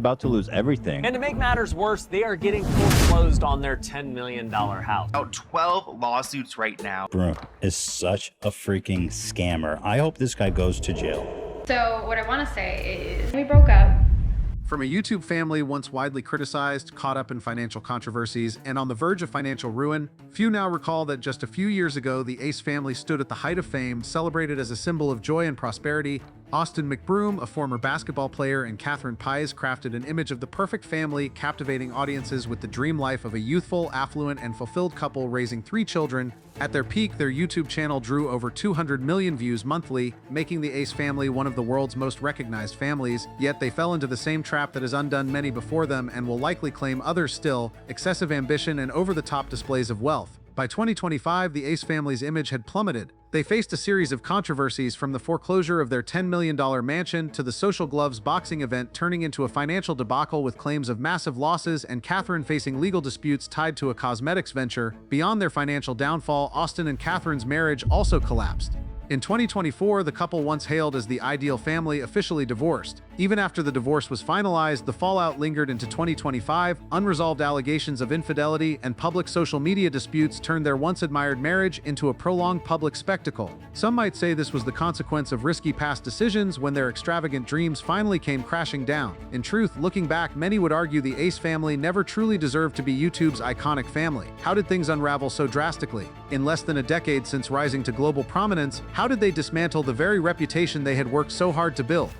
about to lose everything. And to make matters worse, they are getting foreclosed on their $10 million house. About 12 lawsuits right now. McBroom is such a freaking scammer. I hope this guy goes to jail. So what I want to say is we broke up. From a YouTube family once widely criticized, caught up in financial controversies, and on the verge of financial ruin, few now recall that just a few years ago, the Ace family stood at the height of fame, celebrated as a symbol of joy and prosperity. Austin McBroom, a former basketball player, and Catherine Paiz crafted an image of the perfect family, captivating audiences with the dream life of a youthful, affluent, and fulfilled couple raising 3 children. At their peak, their YouTube channel drew over 200 million views monthly, making the Ace family one of the world's most recognized families. Yet they fell into the same trap that has undone many before them and will likely claim others still: excessive ambition and over-the-top displays of wealth. By 2025, the Ace family's image had plummeted. They faced a series of controversies, from the foreclosure of their $10 million mansion to the Social Gloves boxing event turning into a financial debacle with claims of massive losses, and Catherine facing legal disputes tied to a cosmetics venture. Beyond their financial downfall, Austin and Catherine's marriage also collapsed. In 2024, the couple once hailed as the ideal family officially divorced. Even after the divorce was finalized, the fallout lingered into 2025. Unresolved allegations of infidelity and public social media disputes turned their once-admired marriage into a prolonged public spectacle. Some might say this was the consequence of risky past decisions when their extravagant dreams finally came crashing down. In truth, looking back, many would argue the Ace family never truly deserved to be YouTube's iconic family. How did things unravel so drastically? In less than a decade since rising to global prominence, how did they dismantle the very reputation they had worked so hard to build?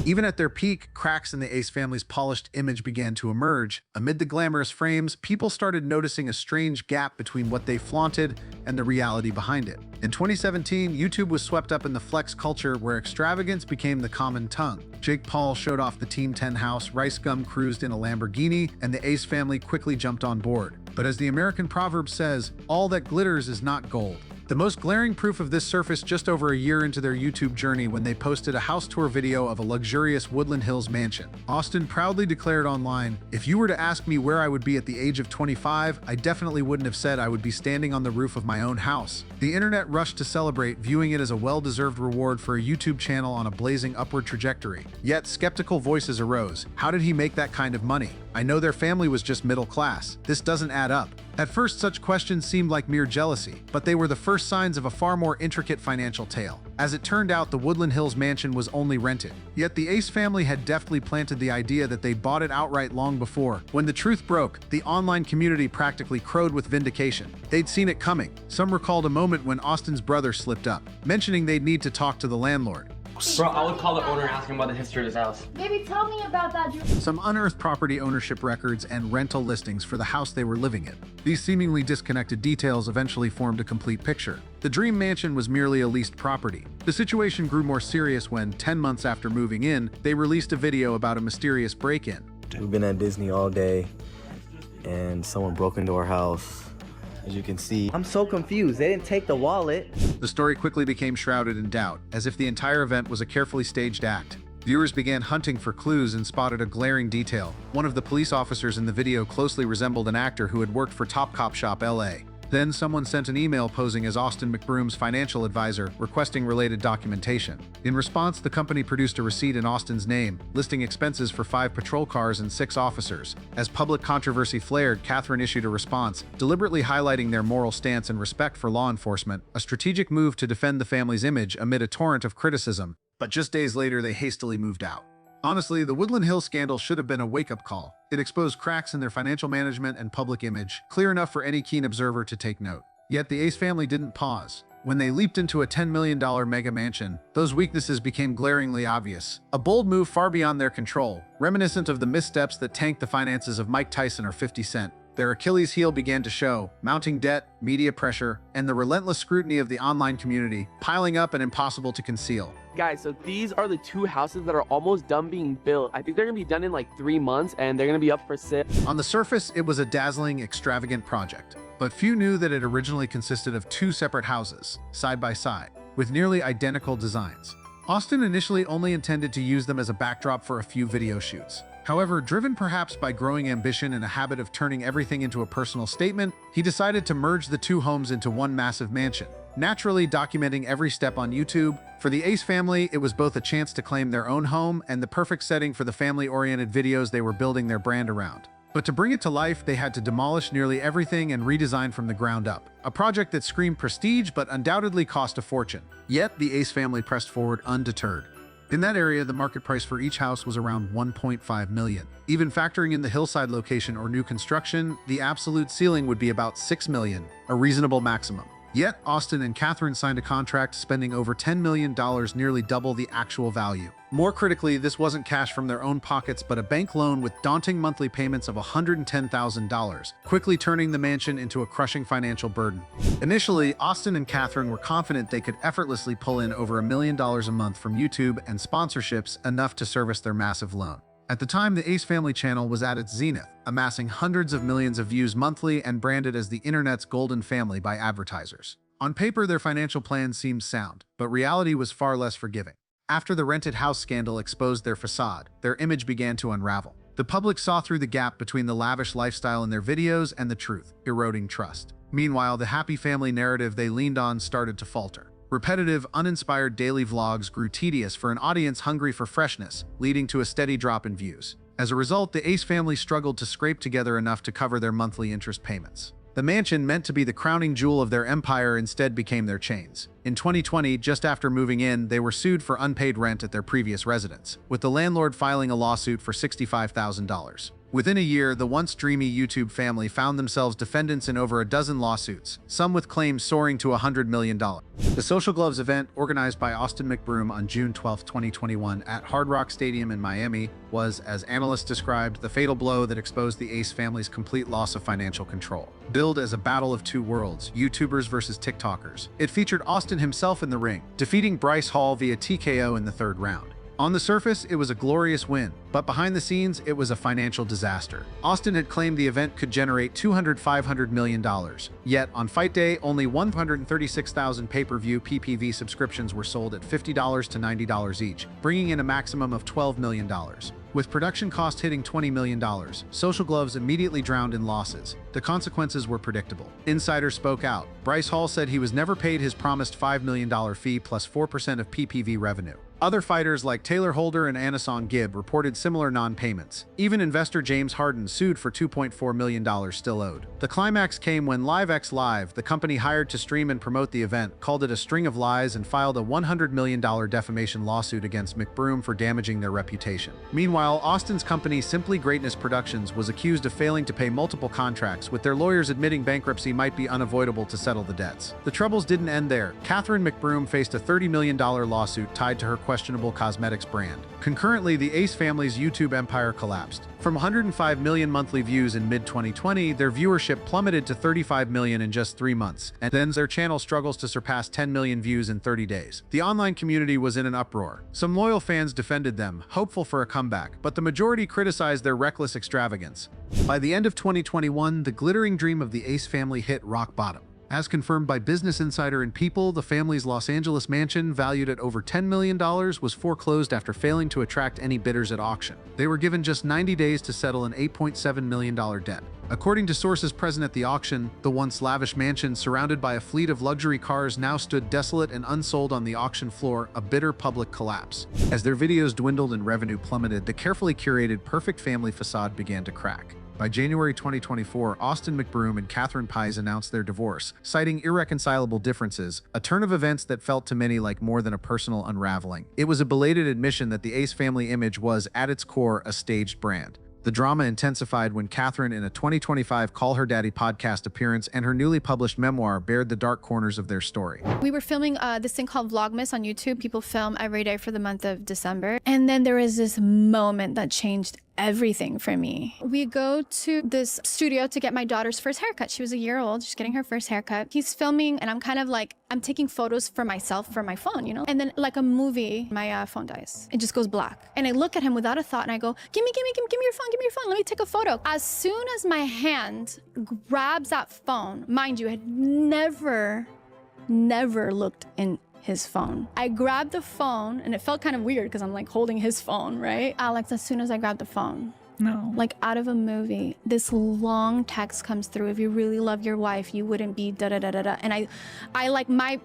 Even at their peak, cracks in the Ace family's polished image began to emerge. Amid the glamorous frames, people started noticing a strange gap between what they flaunted and the reality behind it. In 2017, YouTube was swept up in the flex culture, where extravagance became the common tongue. Jake Paul showed off the Team 10 house, Rice Gum cruised in a Lamborghini, and the Ace family quickly jumped on board. But as the American proverb says, all that glitters is not gold. The most glaring proof of this surfaced just over a year into their YouTube journey, when they posted a house tour video of a luxurious Woodland Hills mansion. Austin proudly declared online, "If you were to ask me where I would be at the age of 25, I definitely wouldn't have said I would be standing on the roof of my own house." The internet rushed to celebrate, viewing it as a well-deserved reward for a YouTube channel on a blazing upward trajectory. Yet skeptical voices arose. How did he make that kind of money? I know their family was just middle class. This doesn't add up. At first, such questions seemed like mere jealousy, but they were the first signs of a far more intricate financial tale. As it turned out, the Woodland Hills mansion was only rented. Yet the Ace family had deftly planted the idea that they bought it outright long before. When the truth broke, the online community practically crowed with vindication. They'd seen it coming. Some recalled a moment when Austin's brother slipped up, mentioning they'd need to talk to the landlord. Bro, I would call the owner and ask him about the history of his house. Baby, tell me about that. Some unearthed property ownership records and rental listings for the house they were living in. These seemingly disconnected details eventually formed a complete picture. The dream mansion was merely a leased property. The situation grew more serious when, 10 months after moving in, they released a video about a mysterious break-in. We've been at Disney all day, and someone broke into our house. As you can see, I'm so confused. They didn't take the wallet. The story quickly became shrouded in doubt, as if the entire event was a carefully staged act. Viewers began hunting for clues and spotted a glaring detail. One of the police officers in the video closely resembled an actor who had worked for Top Cop Shop LA. Then someone sent an email posing as Austin McBroom's financial advisor, requesting related documentation. In response, the company produced a receipt in Austin's name, listing expenses for 5 patrol cars and 6 officers. As public controversy flared, Catherine issued a response, deliberately highlighting their moral stance and respect for law enforcement, a strategic move to defend the family's image amid a torrent of criticism. But just days later, they hastily moved out. Honestly, the Woodland Hills scandal should have been a wake-up call. It exposed cracks in their financial management and public image, clear enough for any keen observer to take note. Yet the Ace family didn't pause. When they leaped into a $10 million mega mansion, those weaknesses became glaringly obvious. A bold move far beyond their control, reminiscent of the missteps that tanked the finances of Mike Tyson or 50 Cent. Their Achilles heel began to show: mounting debt, media pressure, and the relentless scrutiny of the online community, piling up and impossible to conceal. Guys, so these are the 2 houses that are almost done being built. I think they're gonna be done in like 3 months, and they're gonna be up for sale. On the surface, it was a dazzling, extravagant project, but few knew that it originally consisted of 2 separate houses, side by side, with nearly identical designs. Austin initially only intended to use them as a backdrop for a few video shoots. However, driven perhaps by growing ambition and a habit of turning everything into a personal statement, he decided to merge the 2 homes into one massive mansion. naturally documenting every step on YouTube. For the Ace family, it was both a chance to claim their own home and the perfect setting for the family-oriented videos they were building their brand around. But to bring it to life, they had to demolish nearly everything and redesign from the ground up. A project that screamed prestige but undoubtedly cost a fortune. Yet, the Ace family pressed forward undeterred. In that area, the market price for each house was around $1.5 million. Even factoring in the hillside location or new construction, the absolute ceiling would be about $6 million, a reasonable maximum. Yet, Austin and Catherine signed a contract spending over $10 million, nearly double the actual value. More critically, this wasn't cash from their own pockets, but a bank loan with daunting monthly payments of $110,000, quickly turning the mansion into a crushing financial burden. Initially, Austin and Catherine were confident they could effortlessly pull in over $1 million a month from YouTube and sponsorships, enough to service their massive loan. At the time, the Ace Family channel was at its zenith, amassing hundreds of millions of views monthly and branded as the internet's golden family by advertisers. On paper, their financial plan seemed sound, but reality was far less forgiving. After the rented house scandal exposed their facade, their image began to unravel. The public saw through the gap between the lavish lifestyle in their videos and the truth, eroding trust. Meanwhile, the happy family narrative they leaned on started to falter. Repetitive, uninspired daily vlogs grew tedious for an audience hungry for freshness, leading to a steady drop in views. As a result, the Ace family struggled to scrape together enough to cover their monthly interest payments. The mansion, meant to be the crowning jewel of their empire, instead became their chains. In 2020, just after moving in, they were sued for unpaid rent at their previous residence, with the landlord filing a lawsuit for $65,000. Within a year, the once dreamy YouTube family found themselves defendants in over a dozen lawsuits, some with claims soaring to $100 million. The Social Gloves event, organized by Austin McBroom on June 12, 2021 at Hard Rock Stadium in Miami, was, as analysts described, the fatal blow that exposed the Ace family's complete loss of financial control. Billed as a battle of two worlds, YouTubers versus TikTokers, it featured Austin himself in the ring, defeating Bryce Hall via TKO in the third round. On the surface, it was a glorious win, but behind the scenes, it was a financial disaster. Austin had claimed the event could generate $500 million. Yet, on fight day, only 136,000 pay-per-view PPV subscriptions were sold at $50 to $90 each, bringing in a maximum of $12 million. With production costs hitting $20 million, Social Gloves immediately drowned in losses. The consequences were predictable. Insiders spoke out. Bryce Hall said he was never paid his promised $5 million fee plus 4% of PPV revenue. Other fighters like Taylor Holder and Anason Gibb reported similar non-payments. Even investor James Harden sued for $2.4 million still owed. The climax came when LiveX Live, the company hired to stream and promote the event, called it a string of lies and filed a $100 million defamation lawsuit against McBroom for damaging their reputation. Meanwhile, Austin's company Simply Greatness Productions was accused of failing to pay multiple contracts, with their lawyers admitting bankruptcy might be unavoidable to settle the debts. The troubles didn't end there. Catherine McBroom faced a $30 million lawsuit tied to her questionable cosmetics brand. Concurrently, the Ace family's YouTube empire collapsed. From 105 million monthly views in mid-2020, their viewership plummeted to 35 million in just 3 months, and then their channel struggles to surpass 10 million views in 30 days. The online community was in an uproar. Some loyal fans defended them, hopeful for a comeback, but the majority criticized their reckless extravagance. By the end of 2021, the glittering dream of the Ace family hit rock bottom. As confirmed by Business Insider and People, the family's Los Angeles mansion, valued at over $10 million, was foreclosed after failing to attract any bidders at auction. They were given just 90 days to settle an $8.7 million debt. According to sources present at the auction, the once lavish mansion, surrounded by a fleet of luxury cars, now stood desolate and unsold on the auction floor, a bitter public collapse. As their videos dwindled and revenue plummeted, the carefully curated perfect family facade began to crack. By January 2024, Austin McBroom and Catherine Paiz announced their divorce, citing irreconcilable differences, a turn of events that felt to many like more than a personal unraveling. It was a belated admission that the Ace family image was, at its core, a staged brand. The drama intensified when Catherine, in a 2025 Call Her Daddy podcast appearance and her newly published memoir, bared the dark corners of their story. We were filming this thing called Vlogmas on YouTube. People film every day for the month of December. And then there was this moment that changed everything for me. We go to this studio to get my daughter's first haircut. She was a year old. She's getting her first haircut. He's filming and I'm kind of like, I'm taking photos for myself for my phone, you know? And then like a movie, my phone dies. It just goes black. And I look at him without a thought and I go, give me your phone, give me your phone. Let me take a photo. As soon as my hand grabs that phone, mind you, I had never looked in his phone. I grabbed the phone and it felt kind of weird because I'm like holding his phone, right? Alex, as soon as I grabbed the phone, No. Like out of a movie, this long text comes through. If you really love your wife, you wouldn't be da da da da da. And I like my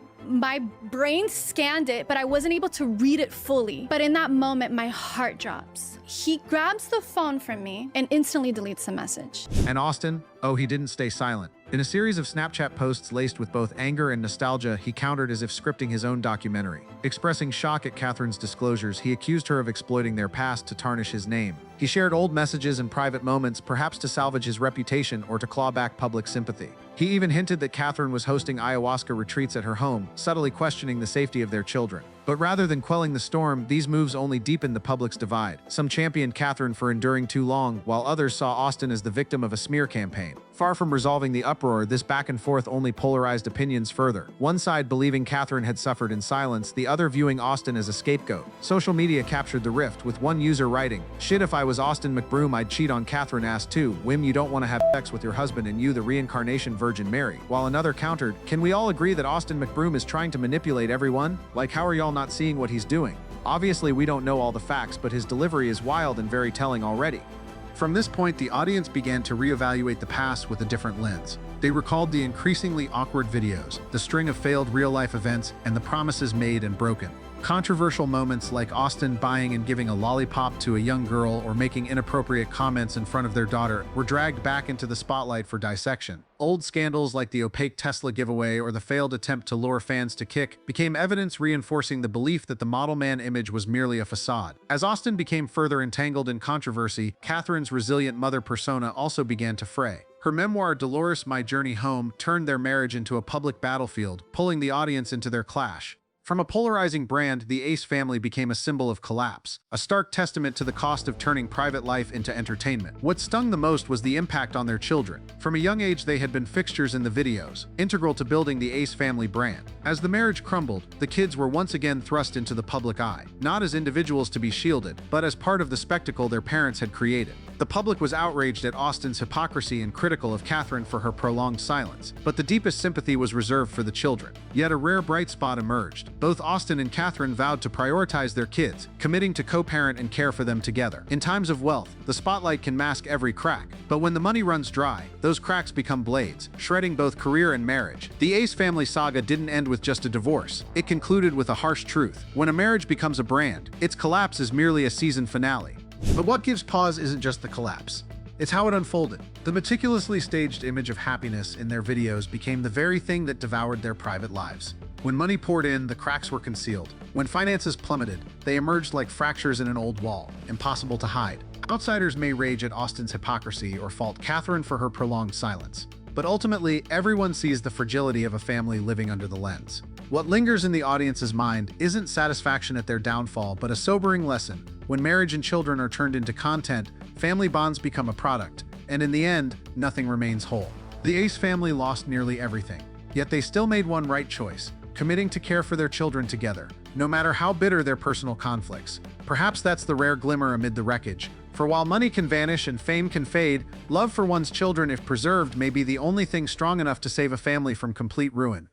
brain scanned it, but I wasn't able to read it fully. But in that moment, my heart drops. He grabs the phone from me and instantly deletes the message. And Austin? Oh, he didn't stay silent. In a series of Snapchat posts laced with both anger and nostalgia, he countered as if scripting his own documentary. Expressing shock at Catherine's disclosures, he accused her of exploiting their past to tarnish his name. He shared old messages and private moments, perhaps to salvage his reputation or to claw back public sympathy. He even hinted that Catherine was hosting ayahuasca retreats at her home, subtly questioning the safety of their children. But rather than quelling the storm, these moves only deepened the public's divide. Some championed Catherine for enduring too long, while others saw Austin as the victim of a smear campaign. Far from resolving the uproar, this back and forth only polarized opinions further. One side believing Catherine had suffered in silence, the other viewing Austin as a scapegoat. Social media captured the rift, with one user writing, "Shit, if I was Austin McBroom, I'd cheat on Catherine ass too. Whim, you don't want to have sex with your husband and you the reincarnation Virgin Mary." While another countered, "Can we all agree that Austin McBroom is trying to manipulate everyone? Like, how are y'all not seeing what he's doing? Obviously, we don't know all the facts, but his delivery is wild and very telling already." From this point, the audience began to reevaluate the past with a different lens. They recalled the increasingly awkward videos, the string of failed real-life events, and the promises made and broken. Controversial moments like Austin buying and giving a lollipop to a young girl or making inappropriate comments in front of their daughter were dragged back into the spotlight for dissection. Old scandals like the opaque Tesla giveaway or the failed attempt to lure fans to kick became evidence reinforcing the belief that the model man image was merely a facade. As Austin became further entangled in controversy, Catherine's resilient mother persona also began to fray. Her memoir, Dolores: My Journey Home, turned their marriage into a public battlefield, pulling the audience into their clash. From a polarizing brand, the Ace family became a symbol of collapse, a stark testament to the cost of turning private life into entertainment. What stung the most was the impact on their children. From a young age, they had been fixtures in the videos, integral to building the Ace family brand. As the marriage crumbled, the kids were once again thrust into the public eye, not as individuals to be shielded, but as part of the spectacle their parents had created. The public was outraged at Austin's hypocrisy and critical of Catherine for her prolonged silence, but the deepest sympathy was reserved for the children. Yet a rare bright spot emerged. Both Austin and Catherine vowed to prioritize their kids, committing to co-parent and care for them together. In times of wealth, the spotlight can mask every crack, but when the money runs dry, those cracks become blades, shredding both career and marriage. The Ace family saga didn't end with just a divorce. It concluded with a harsh truth. When a marriage becomes a brand, its collapse is merely a season finale. But what gives pause isn't just the collapse. It's how it unfolded. The meticulously staged image of happiness in their videos became the very thing that devoured their private lives. When money poured in, the cracks were concealed. When finances plummeted, they emerged like fractures in an old wall, impossible to hide. Outsiders may rage at Austin's hypocrisy or fault Catherine for her prolonged silence. But ultimately, everyone sees the fragility of a family living under the lens. What lingers in the audience's mind isn't satisfaction at their downfall, but a sobering lesson. When marriage and children are turned into content, family bonds become a product, and in the end, nothing remains whole. The Ace family lost nearly everything, yet they still made one right choice, committing to care for their children together, no matter how bitter their personal conflicts. Perhaps that's the rare glimmer amid the wreckage. For while money can vanish and fame can fade, love for one's children, if preserved, may be the only thing strong enough to save a family from complete ruin.